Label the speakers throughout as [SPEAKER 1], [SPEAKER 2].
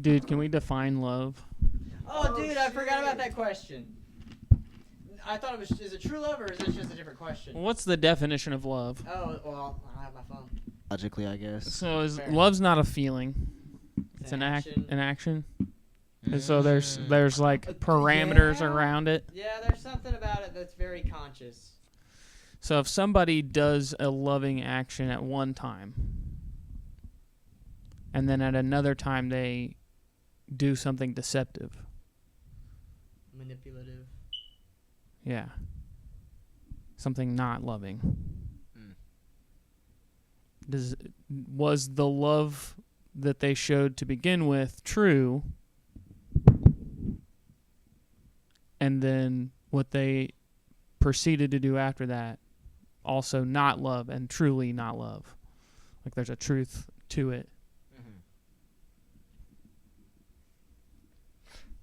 [SPEAKER 1] Dude, can we define love?
[SPEAKER 2] Oh, dude, I forgot about that question. I thought it was, is it true love or is it just a different question?
[SPEAKER 1] What's the definition of love?
[SPEAKER 2] Oh, well, I don't have my phone.
[SPEAKER 3] Logically, I guess.
[SPEAKER 1] So
[SPEAKER 2] Fair.
[SPEAKER 1] love's not a feeling. It's an action. And so there's like parameters around it.
[SPEAKER 2] Yeah, there's something about it that's very conscious.
[SPEAKER 1] So if somebody does a loving action at one time, and then at another time they do something deceptive.
[SPEAKER 2] Manipulative.
[SPEAKER 1] Yeah. Something not loving. Was the love that they showed to begin with true? And then what they proceeded to do after that also not love and truly not love? Like there's a truth to it.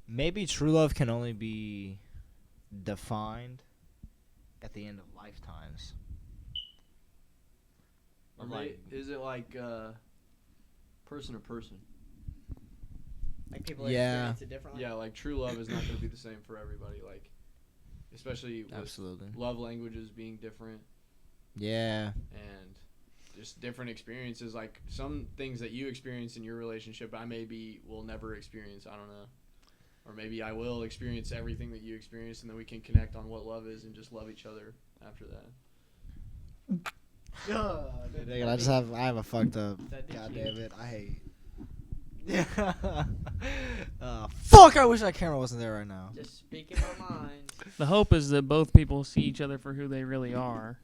[SPEAKER 3] Maybe true love can only be defined at the end of lifetimes.
[SPEAKER 4] Or is it like person to person?
[SPEAKER 2] Like people
[SPEAKER 3] Yeah.
[SPEAKER 2] experience it differently?
[SPEAKER 4] Yeah, like true love is not going to be the same for everybody. Like, especially with
[SPEAKER 3] Absolutely.
[SPEAKER 4] love languages being different
[SPEAKER 3] Yeah.
[SPEAKER 4] and just different experiences. Like some things that you experience in your relationship, I maybe will never experience. I don't know. Or maybe I will experience everything that you experience, and then we can connect on what love is and just love each other after that.
[SPEAKER 3] I have a fucked up. God damn it! I hate. Yeah. Fuck! I wish that camera wasn't there right now.
[SPEAKER 2] Just speaking my mind.
[SPEAKER 1] The hope is that both people see each other for who they really are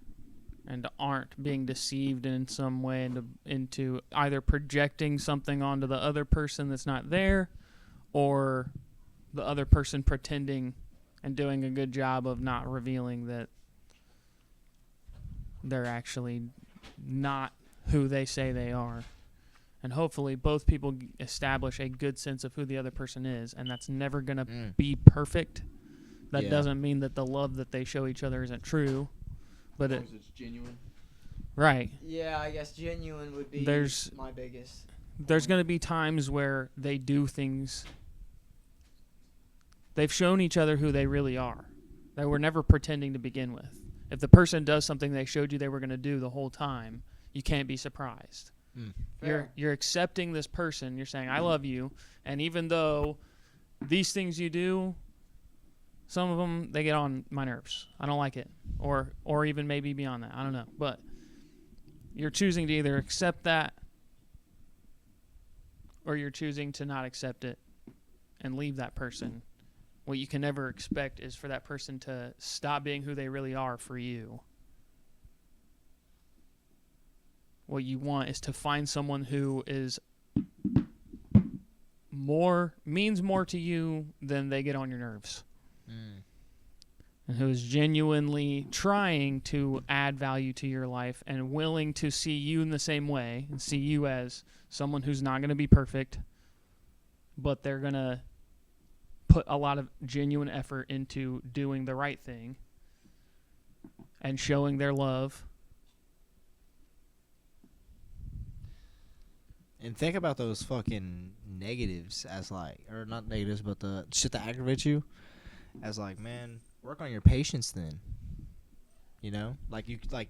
[SPEAKER 1] and aren't being deceived in some way into either projecting something onto the other person that's not there, or the other person pretending and doing a good job of not revealing that they're actually not who they say they are. And hopefully both people establish a good sense of who the other person is, and that's never going to be perfect. That doesn't mean that the love that they show each other isn't true, but
[SPEAKER 4] As long as it's genuine.
[SPEAKER 1] Right.
[SPEAKER 2] Yeah, I guess genuine would be my biggest.
[SPEAKER 1] There's going to be times where they do things. They've shown each other who they really are. They were never pretending to begin with. If the person does something they showed you they were going to do the whole time, you can't be surprised. You're accepting this person. You're saying, I love you. And even though these things you do, some of them, they get on my nerves. I don't like it. Or even maybe beyond that. I don't know. But you're choosing to either accept that or you're choosing to not accept it and leave that person. What you can never expect is for that person to stop being who they really are for you. What you want is to find someone who is means more to you than they get on your nerves. And who is genuinely trying to add value to your life and willing to see you in the same way and see you as someone who's not going to be perfect, but they're going to put a lot of genuine effort into doing the right thing and showing their love.
[SPEAKER 3] And think about those fucking negatives as like, or not negatives, but the shit that aggravates you as like, man, work on your patience then. You know? Like you like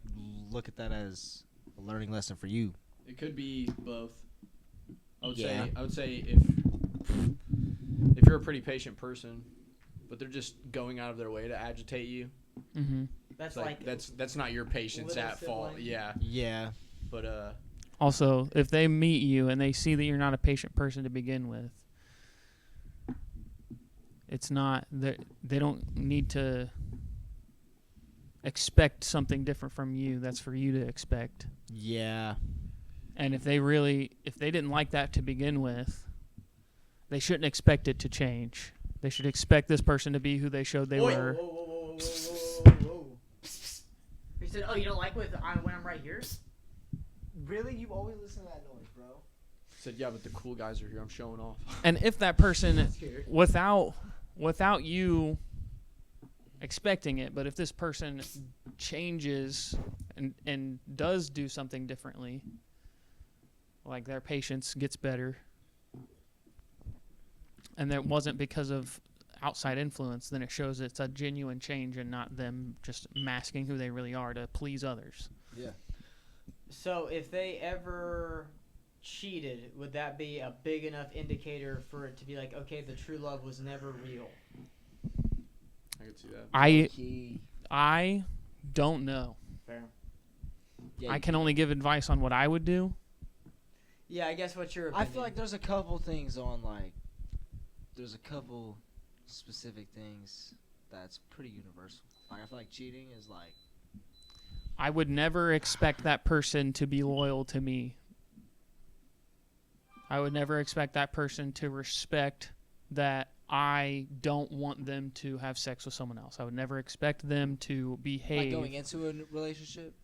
[SPEAKER 3] look at that as a learning lesson for you.
[SPEAKER 4] It could be both. I would say if you're a pretty patient person, but they're just going out of their way to agitate you.
[SPEAKER 1] Mm-hmm.
[SPEAKER 2] That's
[SPEAKER 4] that's not your patience at fault. Yeah.
[SPEAKER 3] Yeah.
[SPEAKER 4] But
[SPEAKER 1] also, if they meet you and they see that you're not a patient person to begin with, it's not that they don't need to expect something different from you. That's for you to expect.
[SPEAKER 3] Yeah.
[SPEAKER 1] And if they didn't like that to begin with, they shouldn't expect it to change. They should expect this person to be who they showed they were.
[SPEAKER 2] Whoa. He said, "Oh, you don't like when I'm right here?" Really? You always listen to that noise, bro.
[SPEAKER 4] said, yeah, but the cool guys are here. I'm showing off.
[SPEAKER 1] And if that person, without you expecting it, but if this person changes and does do something differently, like their patience gets better, and it wasn't because of outside influence, then it shows it's a genuine change and not them just masking who they really are to please others.
[SPEAKER 3] Yeah.
[SPEAKER 2] So if they ever cheated, would that be a big enough indicator for it to be like, okay, the true love was never real?
[SPEAKER 4] I could see that.
[SPEAKER 1] I don't know.
[SPEAKER 2] Fair.
[SPEAKER 3] Yeah,
[SPEAKER 1] I can only give advice on what I would do.
[SPEAKER 2] Yeah, I guess what's your
[SPEAKER 3] I
[SPEAKER 2] opinion?
[SPEAKER 3] feel like there's a couple things on like, there's a couple specific things that's pretty universal. Like I feel like cheating is like.
[SPEAKER 1] I would never expect that person to be loyal to me. I would never expect that person to respect that I don't want them to have sex with someone else. I would never expect them to behave.
[SPEAKER 3] Like going into a relationship?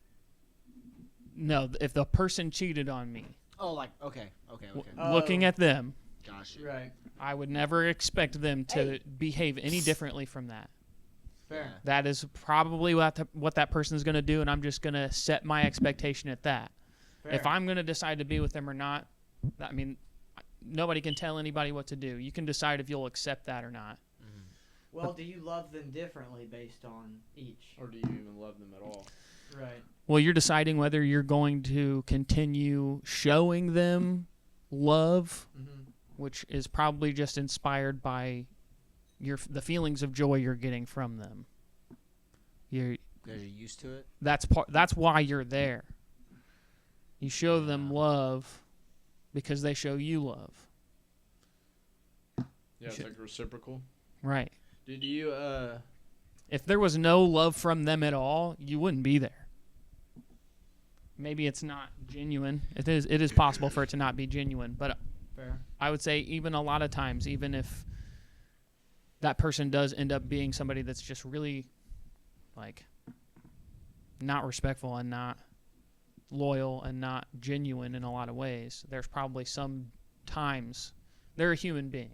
[SPEAKER 1] No, if the person cheated on me,
[SPEAKER 3] Oh, like, okay.
[SPEAKER 1] looking at them,
[SPEAKER 3] Gosh.
[SPEAKER 2] Right.
[SPEAKER 1] I would never expect them to behave any differently from that.
[SPEAKER 2] Fair.
[SPEAKER 1] That is probably what that person is going to do, and I'm just going to set my expectation at that.
[SPEAKER 2] Fair.
[SPEAKER 1] If I'm going to decide to be with them or not, I mean, nobody can tell anybody what to do. You can decide if you'll accept that or not.
[SPEAKER 2] Well, do you love them differently based on each?
[SPEAKER 4] Or do you even love them at all?
[SPEAKER 2] Right.
[SPEAKER 1] Well, you're deciding whether you're going to continue showing them love, which is probably just inspired by the feelings of joy you're getting from them.
[SPEAKER 3] Because you're used to it?
[SPEAKER 1] That's why you're there. You show them love because they show you love.
[SPEAKER 4] Yeah, it's like reciprocal.
[SPEAKER 1] Right.
[SPEAKER 4] Did you
[SPEAKER 1] If there was no love from them at all, you wouldn't be there. Maybe it's not genuine. It is possible for it to not be genuine, but
[SPEAKER 2] Fair.
[SPEAKER 1] I would say even a lot of times, even if that person does end up being somebody that's just really like not respectful and not loyal and not genuine in a lot of ways, there's probably some times they're a human being.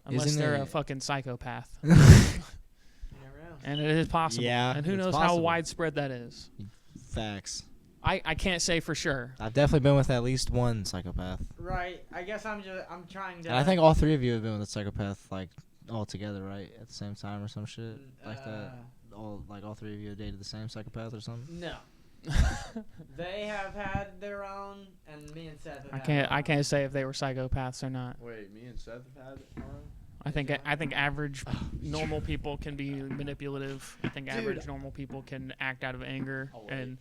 [SPEAKER 1] Unless
[SPEAKER 3] Isn't
[SPEAKER 1] they're
[SPEAKER 3] it-
[SPEAKER 1] a fucking psychopath.
[SPEAKER 2] You never know.
[SPEAKER 1] And it is possible.
[SPEAKER 3] Yeah,
[SPEAKER 1] And who
[SPEAKER 3] it's
[SPEAKER 1] knows how
[SPEAKER 3] possible.
[SPEAKER 1] widespread that is.
[SPEAKER 3] Facts.
[SPEAKER 1] I can't say for sure.
[SPEAKER 3] I've definitely been with at least one psychopath.
[SPEAKER 2] Right. I guess I'm trying to.
[SPEAKER 3] And I think all three of you have been with a psychopath, like, all together, right? At the same time or some shit like that? All three of you have dated the same psychopath or something?
[SPEAKER 2] No. They have had their own, and me and Seth have
[SPEAKER 1] I
[SPEAKER 2] had
[SPEAKER 1] can't
[SPEAKER 2] our
[SPEAKER 1] I
[SPEAKER 2] own.
[SPEAKER 1] can't say if they were psychopaths or not.
[SPEAKER 4] wait? Me and Seth have had our own?
[SPEAKER 1] I think average normal people can be manipulative. I think average normal people can act out of anger
[SPEAKER 4] Oh, wait.
[SPEAKER 1] and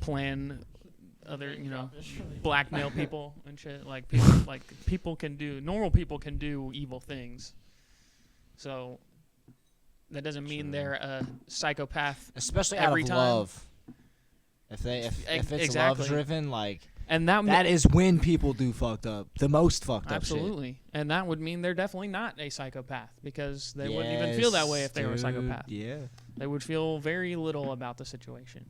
[SPEAKER 1] plan other, blackmail people and shit. Like normal people can do evil things. So that doesn't mean
[SPEAKER 3] True.
[SPEAKER 1] they're a psychopath.
[SPEAKER 3] Especially
[SPEAKER 1] Every
[SPEAKER 3] out of
[SPEAKER 1] time.
[SPEAKER 3] love. If it's
[SPEAKER 1] Exactly.
[SPEAKER 3] love driven, like,
[SPEAKER 1] And
[SPEAKER 3] that is when people do fucked up. The most fucked up shit.
[SPEAKER 1] absolutely. And that would mean they're definitely not a psychopath because they wouldn't even feel that way if they were a
[SPEAKER 3] Yes,
[SPEAKER 1] psychopath.
[SPEAKER 3] dude, Yeah.
[SPEAKER 1] They would feel very little about the situation.